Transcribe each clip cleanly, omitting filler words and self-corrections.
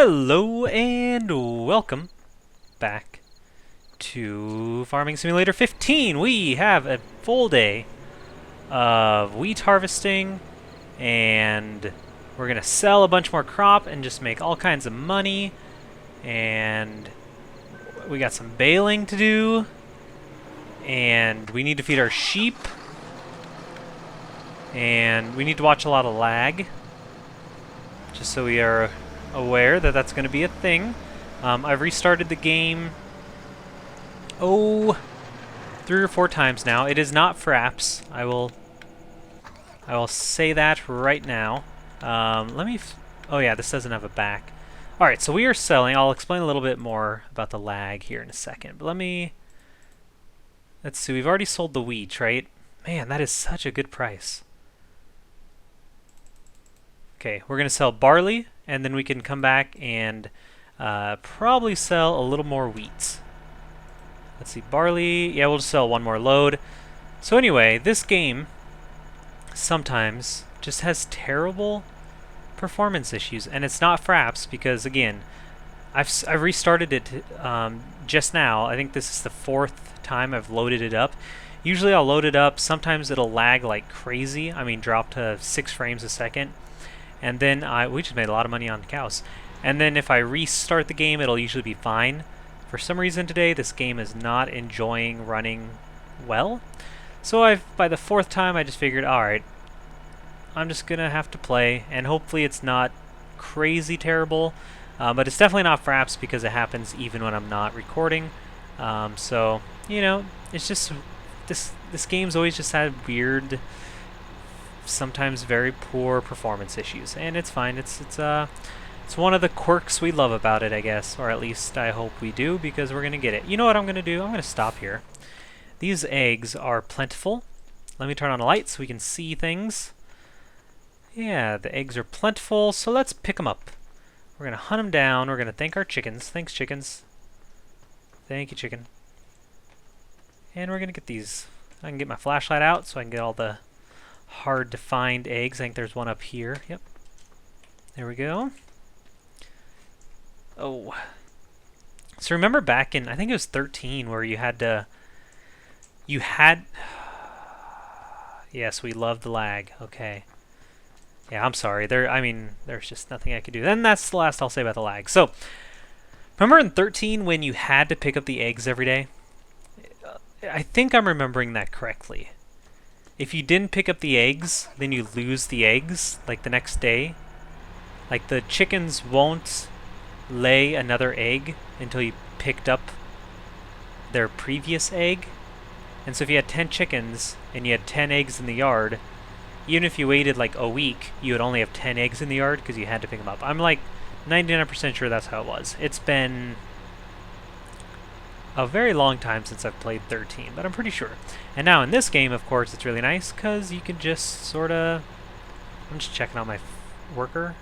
Hello and welcome back to Farming Simulator 15. We have a full day of wheat harvesting and we're going to sell a bunch more crop and just make all kinds of money. And we got some baling to do and we need to feed our sheep and we need to watch a lot of lag just so we are aware that that's going to be a thing. I've restarted the game 3 or 4 times now. It is not fraps. I will say that right now. Oh yeah, this doesn't have a back. All right, so we are selling. I'll explain a little bit more about the lag here in a second. But let's see. We've already sold the wheat, right? Man, that is such a good price. Okay, we're going to sell barley, and then we can come back and probably sell a little more wheat. Let's see, barley. Yeah, we'll just sell one more load. So anyway, this game sometimes just has terrible performance issues, and it's not fraps because, again, I've restarted it just now. I think this is the 4th time I've loaded it up. Usually I'll load it up. Sometimes it'll lag like crazy. I mean, drop to 6 frames a second. And then we just made a lot of money on cows. And then if I restart the game, it'll usually be fine. For some reason today, this game is not enjoying running well. So by the 4th time, I just figured, alright, I'm just going to have to play. And hopefully it's not crazy terrible. But it's definitely not fraps because it happens even when I'm not recording. So, you know, it's just, this game's always just had weird, sometimes very poor performance issues, and it's fine. It's one of the quirks we love about it, I guess, or at least I hope we do, because we're gonna get it. You know what I'm gonna do? I'm gonna stop here. These eggs are plentiful. Let me turn on a light so we can see things. Yeah, the eggs are plentiful, so let's pick them up. We're gonna hunt them down. We're gonna thank our chickens. Thanks, chickens. Thank you, chicken. And we're gonna get these. I can get my flashlight out so I can get all the hard to find eggs. I think there's one up here. Yep. There we go. Oh. So remember back in, I think it was 13, where you had... Yes, we love the lag. Okay. Yeah, I'm sorry. There's just nothing I could do. Then that's the last I'll say about the lag. So, remember in 13 when you had to pick up the eggs every day? I think I'm remembering that correctly. If you didn't pick up the eggs, then you lose the eggs, like the next day. Like the chickens won't lay another egg until you picked up their previous egg. And so if you had 10 chickens and you had 10 eggs in the yard, even if you waited like a week, you would only have 10 eggs in the yard because you had to pick them up. I'm like 99% sure that's how it was. It's been a very long time since I've played 13, but I'm pretty sure. And now in this game, of course, it's really nice because you can just sort of... I'm just checking on my worker.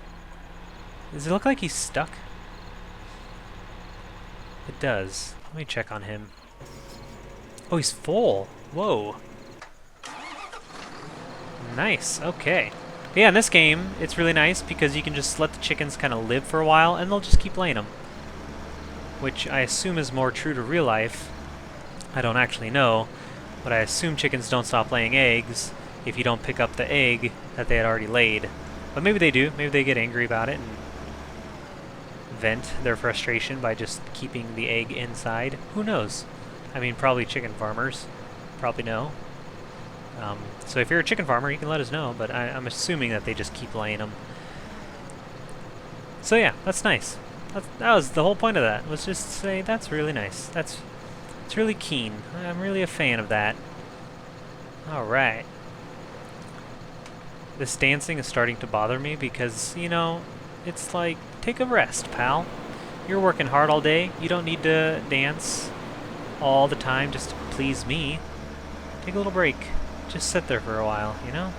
Does it look like he's stuck? It does. Let me check on him. Oh, he's full. Whoa. Nice. Okay. Yeah, in this game, it's really nice because you can just let the chickens kind of live for a while and they'll just keep laying them, which I assume is more true to real life. I don't actually know, but I assume chickens don't stop laying eggs if you don't pick up the egg that they had already laid. But maybe they do. Maybe they get angry about it and vent their frustration by just keeping the egg inside. Who knows? I mean, probably chicken farmers probably know. So if you're a chicken farmer, you can let us know, but I'm assuming that they just keep laying them. So yeah, that's nice. That was the whole point of that, was just to say that's really nice. It's really keen. I'm really a fan of that. Alright. This dancing is starting to bother me because, you know, it's like, take a rest, pal. You're working hard all day. You don't need to dance all the time just to please me. Take a little break. Just sit there for a while, you know?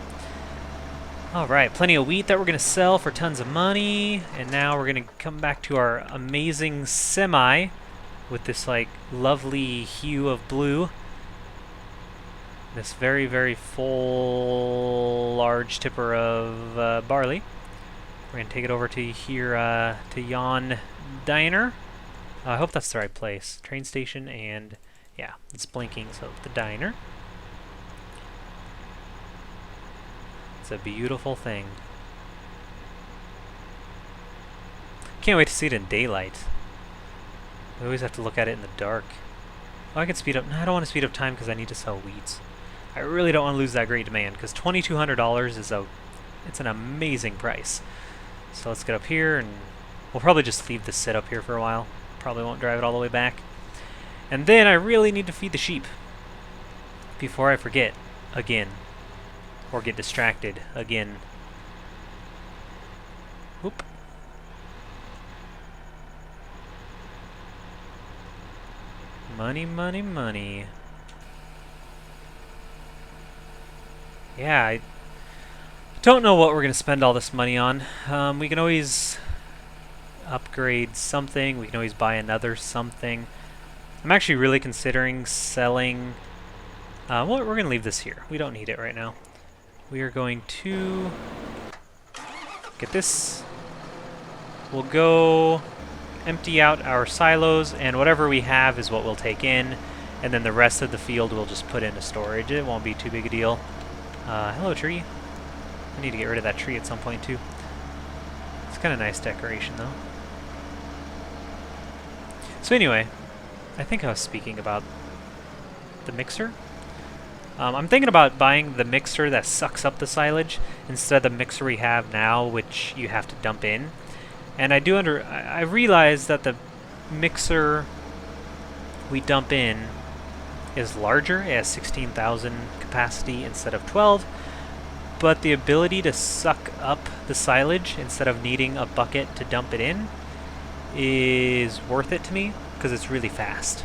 Alright, plenty of wheat that we're going to sell for tons of money. And now we're going to come back to our amazing semi with this, like, lovely hue of blue. This very, very full, large tipper of barley. We're gonna take it over to here, to Yon Diner. I hope that's the right place. Train station and, yeah, it's blinking, so the diner. It's a beautiful thing. Can't wait to see it in daylight. We always have to look at it in the dark. Oh, I can speed up. No, I don't want to speed up time because I need to sell wheats. I really don't want to lose that great demand because $2,200 is it's an amazing price. So let's get up here and we'll probably just leave this sit up here for a while. Probably won't drive it all the way back. And then I really need to feed the sheep before I forget again or get distracted again. Whoop. Money, money, money. Yeah, I don't know what we're going to spend all this money on. We can always upgrade something. We can always buy another something. I'm actually really considering selling... well, we're going to leave this here. We don't need it right now. We are going to get this. We'll go empty out our silos, and whatever we have is what we'll take in, and then the rest of the field we'll just put into storage. It won't be too big a deal. Hello, tree. I need to get rid of that tree at some point, too. It's kind of nice decoration, though. So anyway, I think I was speaking about the mixer. I'm thinking about buying the mixer that sucks up the silage instead of the mixer we have now, which you have to dump in. And I realize that the mixer we dump in is larger. It has 16,000 capacity instead of 12, but the ability to suck up the silage instead of needing a bucket to dump it in is worth it to me because it's really fast.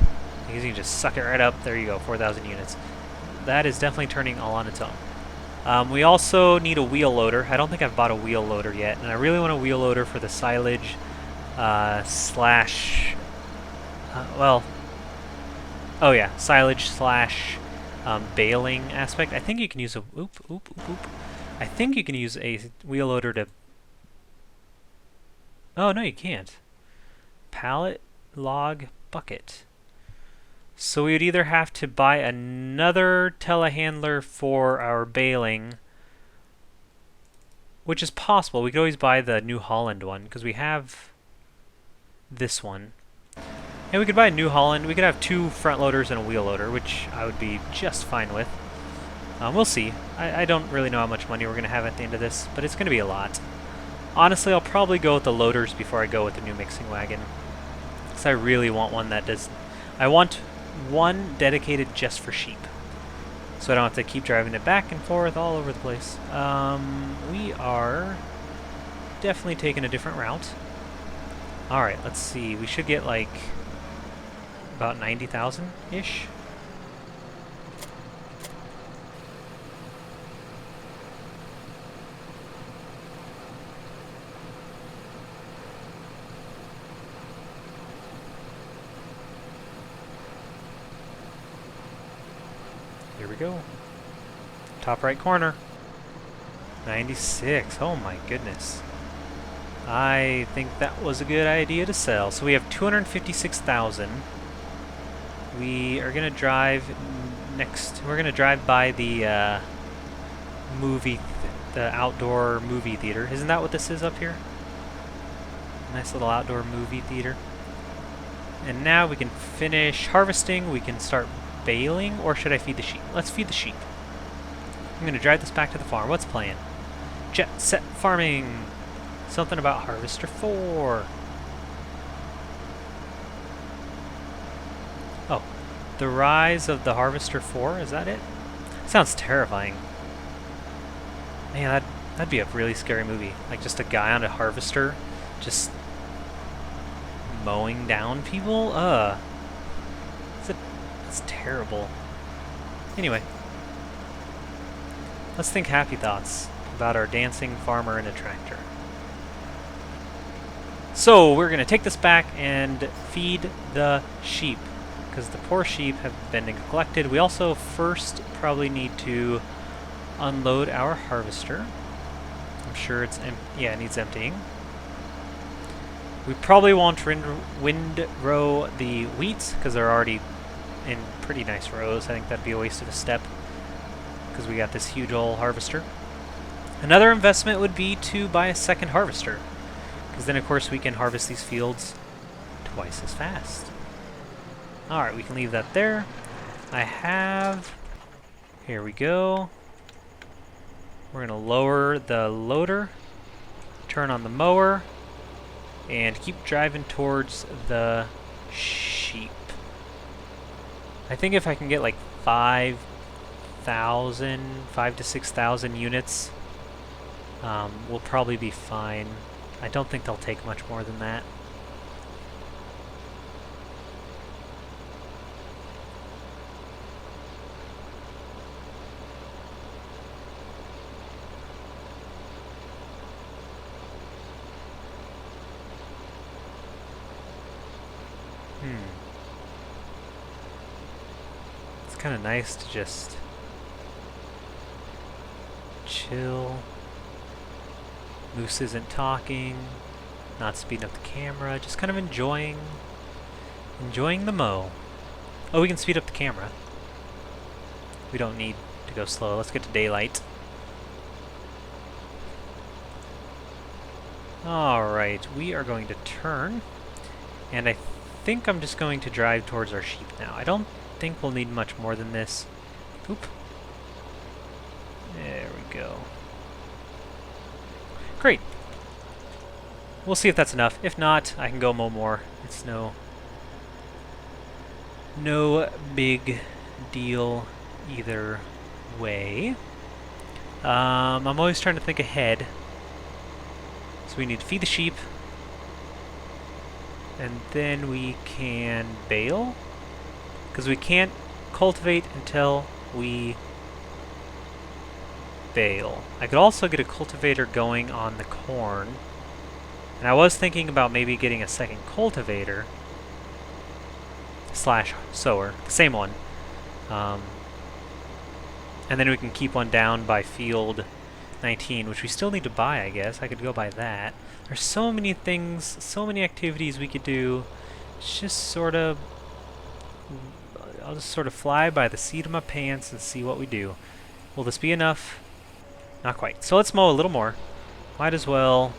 You can just suck it right up. There you go, 4,000 units. That is definitely turning all on its own. We also need a wheel loader. I don't think I've bought a wheel loader yet, and I really want a wheel loader for the silage slash... silage slash baling aspect. I think you can use a... I think you can use a wheel loader to... Oh, no, you can't. Pallet, log, bucket. So we would either have to buy another telehandler for our baling, which is possible. We could always buy the New Holland one, because we have this one. And we could buy a New Holland. We could have 2 front loaders and a wheel loader, which I would be just fine with. We'll see. I don't really know how much money we're going to have at the end of this, but it's going to be a lot. Honestly, I'll probably go with the loaders before I go with the new mixing wagon, because I really want one that does... I want one dedicated just for sheep, so I don't have to keep driving it back and forth all over the place. We are definitely taking a different route. Alright, let's see. We should get like about 90,000-ish. Here we go. Top right corner. 96. Oh my goodness. I think that was a good idea to sell. So we have 256,000. We are going to drive next. We're going to drive by the the outdoor movie theater. Isn't that what this is up here? Nice little outdoor movie theater. And now we can finish harvesting. We can start baling, or should I feed the sheep? Let's feed the sheep. I'm going to drive this back to the farm. What's playing? Jet Set Farming. Something about Harvester 4. Oh, The Rise of the Harvester 4, is that it? Sounds terrifying. Man, that'd be a really scary movie. Like just a guy on a harvester just mowing down people? That's terrible. Anyway, let's think happy thoughts about our dancing farmer in a tractor. So we're going to take this back and feed the sheep, because the poor sheep have been neglected. We also first probably need to unload our harvester. I'm sure it's yeah, it needs emptying. We probably won't windrow the wheat because they're already in pretty nice rows. I think that'd be a waste of a step because we got this huge old harvester. Another investment would be to buy a second harvester because then of course we can harvest these fields twice as fast. Alright, we can leave that there. Here we go. We're going to lower the loader, turn on the mower, and keep driving towards the sheep. I think if I can get like 5 to 6,000 units, we'll probably be fine. I don't think they'll take much more than that. It's kind of nice to just chill. Moose isn't talking, not speeding up the camera, just kind of enjoying the mow. Oh, we can speed up the camera. We don't need to go slow. Let's get to daylight. Alright, we are going to turn, and I think I'm just going to drive towards our sheep now. I don't think we'll need much more than this. Oop. There we go. Great. We'll see if that's enough. If not, I can go mow more. It's no big deal either way. I'm always trying to think ahead. So we need to feed the sheep. And then we can bale. Because we can't cultivate until we bale. I could also get a cultivator going on the corn. And I was thinking about maybe getting a second cultivator slash sower, the same one. And then we can keep one down by field 19, which we still need to buy, I guess. I could go buy that. There's so many things, so many activities we could do. It's just sort of... I'll just sort of fly by the seat of my pants and see what we do. Will this be enough? Not quite. So let's mow a little more. Might as well...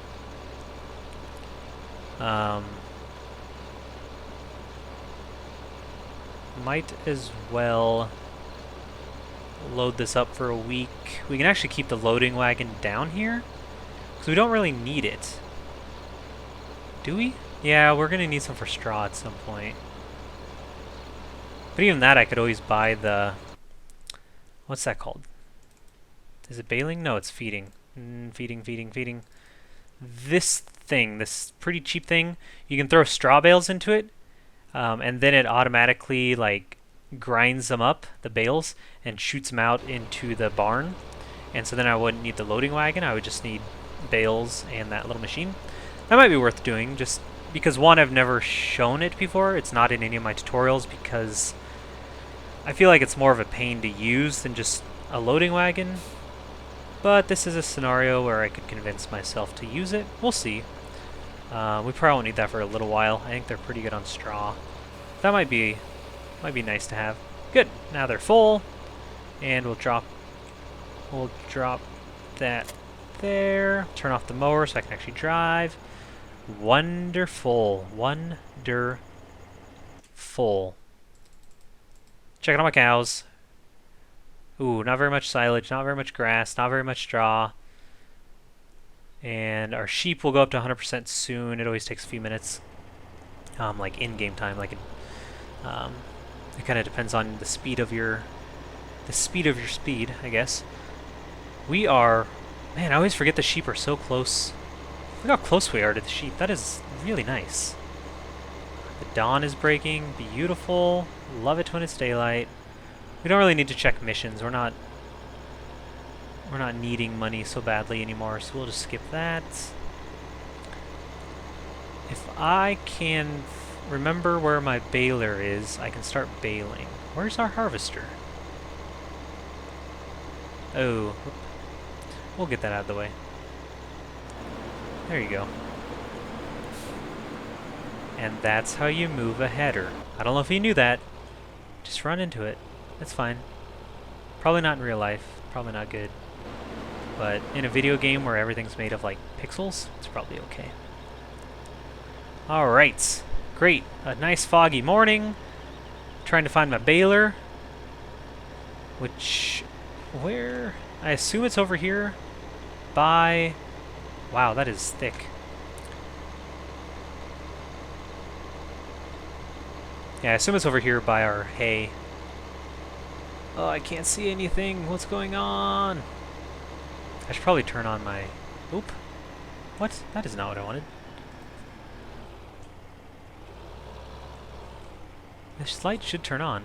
might as well load this up for a week. We can actually keep the loading wagon down here because we don't really need it. Do we? Yeah, we're gonna need some for straw at some point. But even that, I could always buy the... What's that called? Is it baling? No, it's feeding. Feeding. This thing, this pretty cheap thing, you can throw straw bales into it, and then it automatically like grinds them up, the bales, and shoots them out into the barn. And so then I wouldn't need the loading wagon, I would just need bales and that little machine. That might be worth doing, just because one, I've never shown it before. It's not in any of my tutorials because I feel like it's more of a pain to use than just a loading wagon. But this is a scenario where I could convince myself to use it. We'll see. We probably won't need that for a little while. I think they're pretty good on straw. That might be nice to have. Good. Now they're full, and we'll drop that there. Turn off the mower so I can actually drive. Wonderful. Checking on my cows. Ooh, not very much silage, not very much grass, not very much straw. And our sheep will go up to 100% soon. It always takes a few minutes, like in-game time. Like it kind of depends on the speed of your speed, I guess. We are, man, I always forget the sheep are so close. Look how close we are to the sheep. That is really nice. The dawn is breaking, beautiful. Love it when it's daylight. We don't really need to check missions. We're not needing money so badly anymore, so we'll just skip that. If I can remember where my baler is, I can start baling. Where's our harvester? Oh, we'll get that out of the way. There you go. And that's how you move a header. I don't know if you knew that. Just run into it. It's fine. Probably not in real life. Probably not good. But in a video game where everything's made of like pixels, it's probably okay. Alright. Great. A nice foggy morning. Trying to find my baler. Which... where? I assume it's over here. By... wow, that is thick. Yeah, I assume it's over here by our hay. Oh, I can't see anything. What's going on? I should probably turn on my... oop. What? That is not what I wanted. This light should turn on.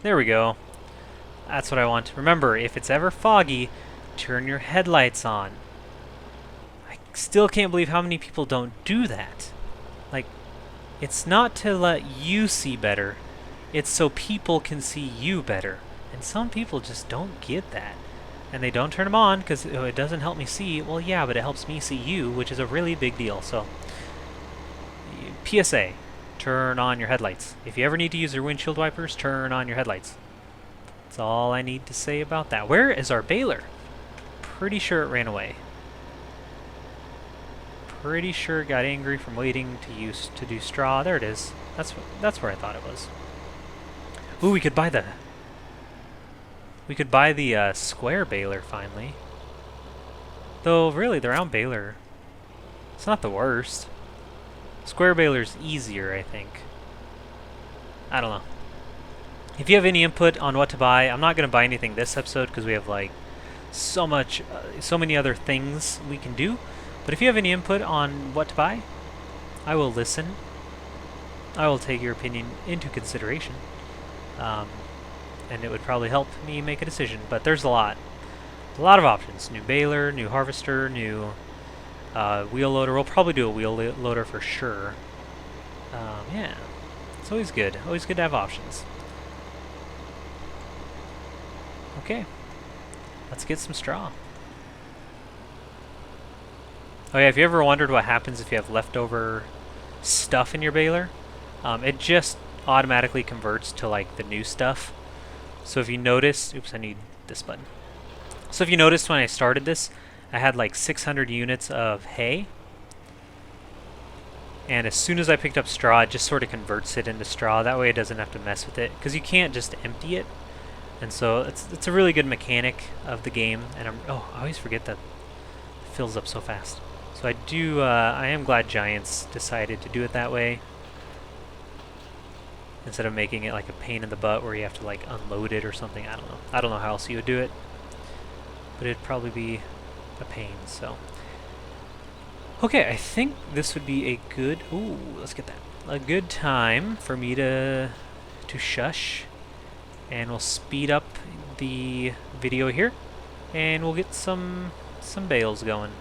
There we go. That's what I want. Remember, if it's ever foggy, turn your headlights on. I still can't believe how many people don't do that. Like, it's not to let you see better. It's so people can see you better. And some people just don't get that. And they don't turn them on because it doesn't help me see. Well, yeah, but it helps me see you, which is a really big deal. So, PSA, turn on your headlights. If you ever need to use your windshield wipers, turn on your headlights. That's all I need to say about that. Where is our baler? Pretty sure it ran away. Pretty sure it got angry from waiting to do straw. There it is. That's where I thought it was. Ooh, we could buy the square baler finally. Though really, the round baler, it's not the worst. Square baler's easier, I think. I don't know. If you have any input on what to buy, I'm not going to buy anything this episode because we have like so many other things we can do. But if you have any input on what to buy, I will listen. I will take your opinion into consideration. And it would probably help me make a decision. But there's a lot of options. New baler, new harvester, new wheel loader. We'll probably do a wheel loader for sure. Yeah, it's always good. Always good to have options. Okay, let's get some straw. Oh yeah, if you ever wondered what happens if you have leftover stuff in your baler, it just automatically converts to like the new stuff. So if you notice, oops, I need this button. So if you noticed when I started this, I had like 600 units of hay. And as soon as I picked up straw, it just sort of converts it into straw. That way it doesn't have to mess with it, because you can't just empty it. And so it's a really good mechanic of the game. And I always forget that it fills up so fast. So I am glad Giants decided to do it that way, instead of making it like a pain in the butt where you have to like unload it or something. I don't know. I don't know how else you would do it, but it'd probably be a pain. So okay, I think this would be a good, ooh, let's get that, a good time for me to shush, and we'll speed up the video here, and we'll get some bales going.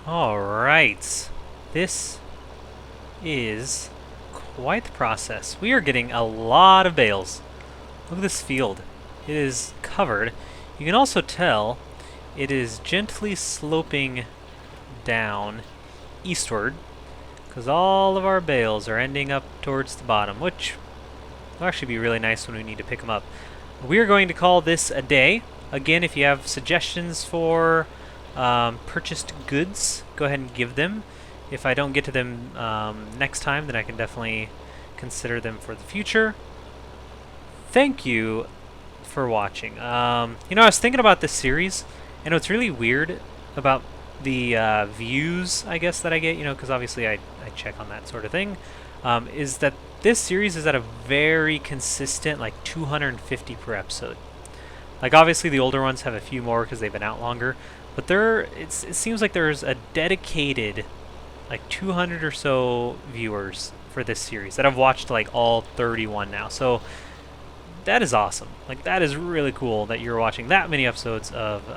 Alright, this is quite the process. We are getting a lot of bales. Look at this field. It is covered. You can also tell it is gently sloping down eastward because all of our bales are ending up towards the bottom, which will actually be really nice when we need to pick them up. We are going to call this a day. Again, if you have suggestions for purchased goods, go ahead and give them. If I don't get to them next time, then I can definitely consider them for the future. Thank you for watching. You know, I was thinking about this series, and what's really weird about the views, I guess, that I get, you know, because obviously I check on that sort of thing, is that this series is at a very consistent, like, 250 per episode. Like, obviously the older ones have a few more because they've been out longer, but it seems like there's a dedicated, like, 200 or so viewers for this series that have watched, like, all 31 now. So that is awesome. Like, that is really cool that you're watching that many episodes of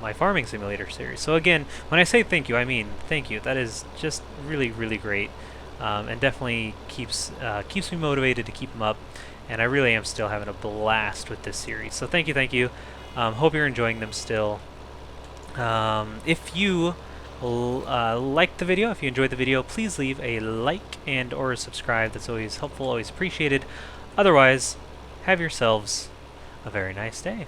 my Farming Simulator series. So again, when I say thank you, I mean thank you. That is just really, really great, and definitely keeps me motivated to keep them up. And I really am still having a blast with this series. So thank you, thank you. Hope you're enjoying them still. If you liked the video, if you enjoyed the video, please leave a like and or a subscribe. That's always helpful, always appreciated. Otherwise, have yourselves a very nice day.